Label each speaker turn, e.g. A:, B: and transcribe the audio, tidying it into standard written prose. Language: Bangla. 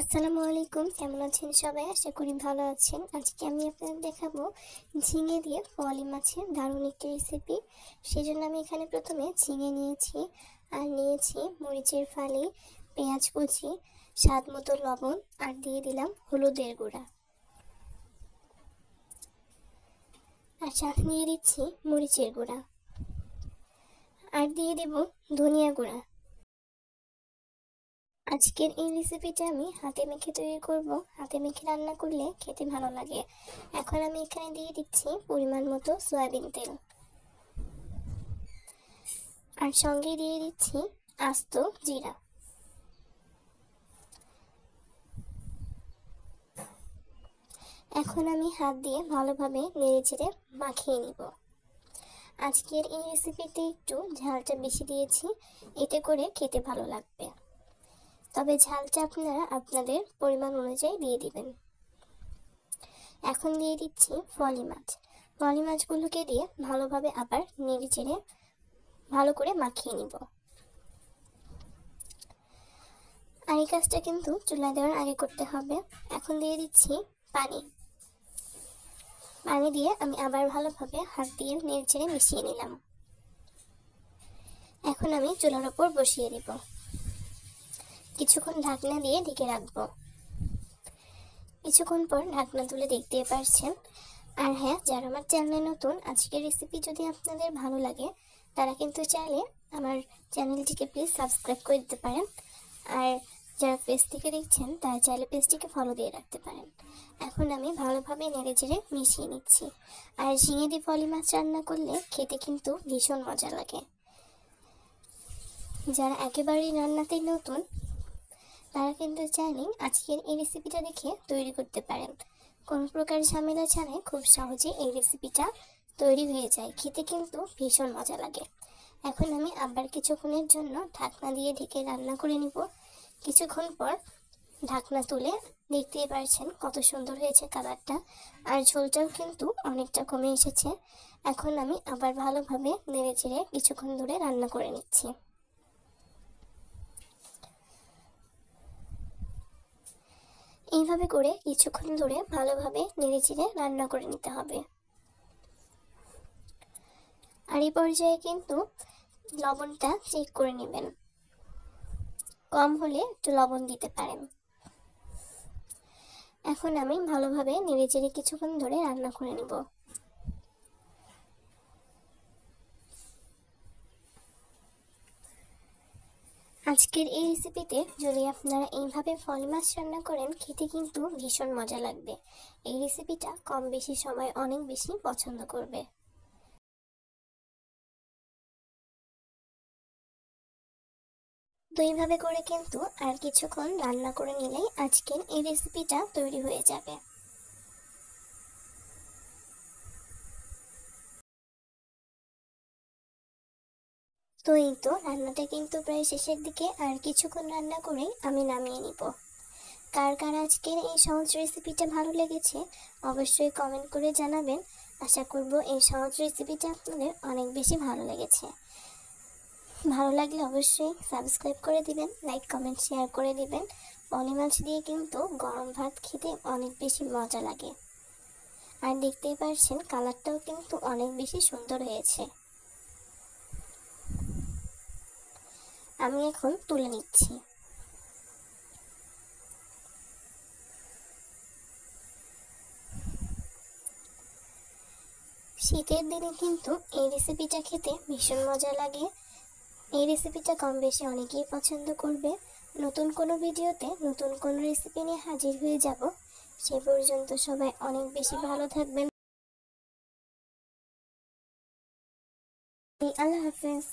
A: আসসালামু আলাইকুম, কেমন আছেন সবাই? আশা করি ভালো আছেন। আজকে আমি আপনাদের দেখাবো ঝিঙে দিয়ে ফলি মাছের দারুণ একটি রেসিপি। সেজন্য আমি এখানে প্রথমে ঝিঙে নিয়েছি, আর নিয়েছি মরিচের ফালি, পেঁয়াজ কুচি, স্বাদ মতো লবণ, আর দিয়ে দিলাম হলুদের গুঁড়া, আর সাথে নিয়ে দিচ্ছি মরিচের গুঁড়া, আর দিয়ে দেব ধনিয়া গুঁড়া। আজকের এই রেসিপিটা আমি হাতে মেখে তৈরি করব। হাতে মেখে রান্না করলে খেতে ভালো লাগে। এখন আমি এখানে দিয়ে দিচ্ছি পরিমাণ মতো সয়াবিন তেল, আর সঙ্গে দিয়ে দিচ্ছি আস্ত জিরা। এখন আমি হাত দিয়ে ভালোভাবে নেড়েচেড়ে মাখিয়ে নিব। আজকের এই রেসিপিতে একটু ঝালটা বেশি দিয়েছি, এতে করে খেতে ভালো লাগবে। তবে ঝালটা আপনারা আপনাদের পরিমাণ অনুযায়ী দিয়ে দিবেন। এখন দিয়ে দিচ্ছি ফলি মাছ। ফলি মাছগুলোকে দিয়ে ভালোভাবে আবার নেড়েচেড়ে ভালো করে মাখিয়ে নিব। আর এই কাজটা কিন্তু চুলায় দেওয়ার আগে করতে হবে। এখন দিয়ে দিচ্ছি পানি। পানি দিয়ে আমি আবার ভালোভাবে হাত দিয়ে নেড়েচেড়ে মিশিয়ে নিলাম। এখন আমি চুলার ওপর বসিয়ে দিব। কিছুক্ষণ ঢাকনা দিয়ে ঢেকে রাখবো। কিছুক্ষণ পর ঢাকনা তুলে দেখতে পারছেন। আর হ্যাঁ, যারা আমার চ্যানেলে নতুন, আজকের রেসিপি যদি আপনাদের ভালো লাগে তারা কিন্তু চাইলে আমার চ্যানেলটিকে প্লিজ সাবস্ক্রাইব করে দিতে পারেন। আর যারা পেজ থেকে দেখছেন তারা চাইলে পেজটিকে ফলো দিয়ে রাখতে পারেন। এখন আমি ভালোভাবে নেড়েচেড়ে মিশিয়ে নিচ্ছি। আর ঝিঙে দিয়ে ফলি মাছ রান্না করলে খেতে কিন্তু ভীষণ মজা লাগে। যারা একেবারেই রান্নাতেই নতুন তারা কিন্তু চাইলে আজকের এই রেসিপিটা দেখে তৈরি করতে পারেন। কোনো প্রকার ঝামেলা ছাড়াই খুব সহজে এই রেসিপিটা তৈরি হয়ে যায়। খেতে কিন্তু ভীষণ মজা লাগে। এখন আমি আবার কিছুক্ষণের জন্য ঢাকনা দিয়ে ঢেকে রান্না করে নিব। কিছুক্ষণ পর ঢাকনা তুলে দেখতেই পারছেন কত সুন্দর হয়েছে কালারটা, আর ঝোলটাও কিন্তু অনেকটা কমে এসেছে। এখন আমি আবার ভালোভাবে নেড়েচেড়ে কিছুক্ষণ ধরে রান্না করে নিচ্ছি। এইভাবে করে কিছুক্ষণ ধরে ভালোভাবে নেড়েচেড়ে রান্না করে নিতে হবে। আর এই পর্যায়ে কিন্তু লবণটা চেক করে নেবেন, কম হলে একটু লবণ দিতে পারেন। এখন আমি ভালোভাবে নেড়েচেড়ে কিছুক্ষণ ধরে রান্না করে নিব। আজকের এই রেসিপিতে যদি আপনারা এইভাবে ফল মাছ রান্না করেন খেতে কিন্তু ভীষণ মজা লাগবে। এই রেসিপিটা কম বেশি সবাই অনেক বেশি পছন্দ করবে। তো এইভাবে করে কিন্তু আর কিছুক্ষণ রান্না করে নিলেই আজকের এই রেসিপিটা তৈরি হয়ে যাবে। তো এই তো রান্নাটা কিন্তু প্রায় শেষের দিকে, আর কিছুক্ষণ রান্না করেই আমি নামিয়ে নিব। কার কার আজকের এই সহজ রেসিপিটা ভালো লেগেছে অবশ্যই কমেন্ট করে জানাবেন। আশা করব এই সহজ রেসিপিটা আপনাদের অনেক বেশি ভালো লেগেছে। ভালো লাগলে অবশ্যই সাবস্ক্রাইব করে দিবেন, লাইক কমেন্ট শেয়ার করে দিবেন। পলি মাছ দিয়ে কিন্তু গরম ভাত খেতে অনেক বেশি মজা লাগে। আর দেখতেই পারছেন কালারটাও কিন্তু অনেক বেশি সুন্দর হয়েছে। আমি এখন তুলে নিচ্ছি। শীতের দিনে কিন্তু এই রেসিপিটা খেতে ভীষণ মজা লাগে। এই রেসিপিটা কম বেশি অনেকেই পছন্দ করবে। নতুন কোনো ভিডিওতে নতুন কোনো রেসিপি নিয়ে হাজির হয়ে যাব। সে পর্যন্ত সবাই অনেক বেশি ভালো থাকবেন। আল্লাহ হাফেজ।